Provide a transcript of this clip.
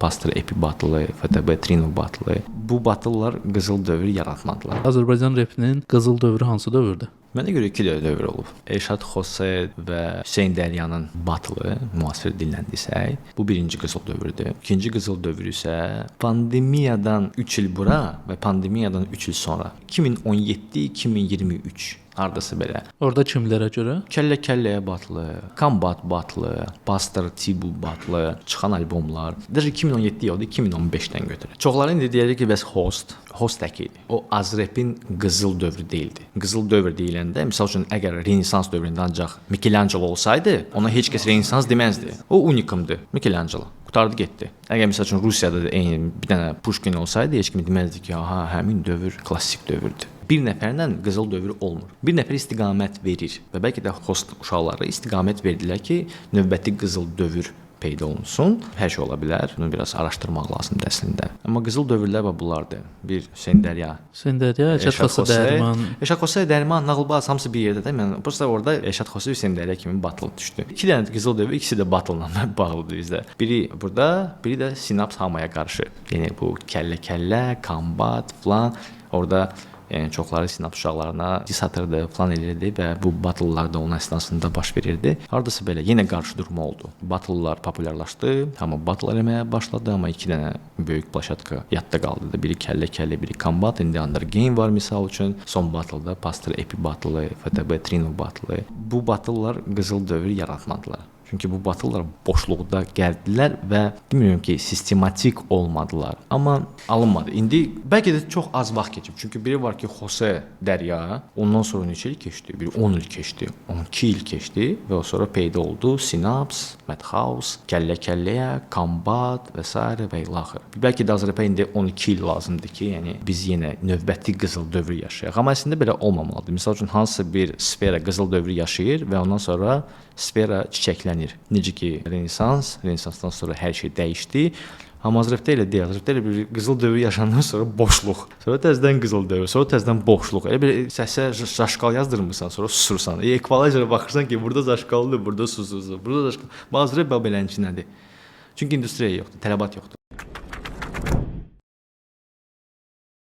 Pastel Epi batılı, FTB Trino batılı. Bu batıllar qızıl dövr yaratmadılar. Azərbaycan repinin qızıl dövrü hansı dövrdür? Mənə görə iki dövr olub. Elşad Xose və Hüseyn Dəryanın batılı, müasir dillə desək, bu birinci qızıl dövrdür. İkinci qızıl dövr isə pandemiyadan 3 il bura və pandemiyadan 3 il sonra 2017-2023 hardasa belə. Orada kimlərə görə? Kəllə-kəlləyə batılı, Kombat batılı, Pastor Tibu batılı, çıxan albomlar. Даже 2017 yoxdur, 2015-dən götürək. Çoxları indi deyir ki, bəs Host tək idi. O Azrepin qızıl dövrü deyildi. Qızıl dövr deyiləndə, məsəl üçün, əgər Renesans dövründə ancaq Michelangelo olsaydı, ona heç kəs Renesans deməzdi. O unikumdur, Michelangelo. Qurtardı getdi. Əgər məsəl üçün Rusiyada da eyni bir dənə Pushkin olsaydı, heç kim deməzdi ki, aha, həmin dövr klassik dövrdür. Bir nəfərlə qızıl dövrü olmur. Bir nəfər istiqamət verir və bəlkə də Host uşaqları istiqamət verdilər ki, növbəti qızıl dövr peyda olunsun. Hər şey ola bilər. Bunu biraz araşdırmaq lazımdır əslində. Amma qızıl dövrlər bunlardır. Bir Hüseyn Dərya, Elşad Xose Dərman. Elşad Xose Dərman, Nağılbaz hamısı bir yerdədir. Mən prosta orada Elşad Xose Hüseyn Dərya kimi batıl düşdü. İki dənə qızıl dövrü, ikisi də batılla bağlıdır bizdə. Biri burada, biri də Sinaps Hamaya qarşı. Yəni bu kəllə-kəllə, Kombat falan orada yəni çoxları Sinaps uşaqlarına dis atırdı, falan elirdi və bu batıllar da onun əsnasında baş verirdi. Hardasa belə yenə qarşı durma oldu. Batıllar populyarlaşdı, hamı batıl eləməyə başladı, amma iki dənə böyük plaşatka yadda qaldı da. Biri kəllə-kəllə, biri Kombat, indi Under Game var misal üçün. Son batılda Pastel Epi batılı, FTB Trino batılı. Bu batıllar qızıl dövr yaratmadılar. Çünki bu batıllar boşluqda gəldilər və bilmirəm ki, sistematik olmadılar. Amma alınmadı. İndi bəlkə də çox az vaxt keçib. Çünki biri var ki, Xose Dərya, ondan sonra neçə il keçdi? Biri 10 il keçdi, 12 il keçdi və o sonra peyda oldu Sinaps, Madhouse, Kəllə-kəlləyə, Kombat və s. və ilaxır. Bəlkə də Azərbaycan indi 12 il lazımdır ki, yəni biz yenə növbəti qızıl dövrü yaşayaq. Amma əslində belə olmamalıdır. Məsəl üçün hansısa bir sfera qızıl dövrü yaşayır və ondan sonra sfera çiçəklənir. Necə ki, Renesansdan sonra hər şey dəyişdi. Amma Azərbaycanda elə deyil. Azərbaycanda bir qızıl dövrü yaşandan sonra boşluq. Sonra təzədən qızıl dövr, sonra təzədən boşluq. Elə bir səsə zaşqal yazdırmırsan, sonra susursan. Ekvalizora baxırsan ki, burada zaşqaldır, burada susuzdur, burada zaşqal. Azərbaycan belənçi nədir? Çünki industriya yoxdur, tələbat yoxdur.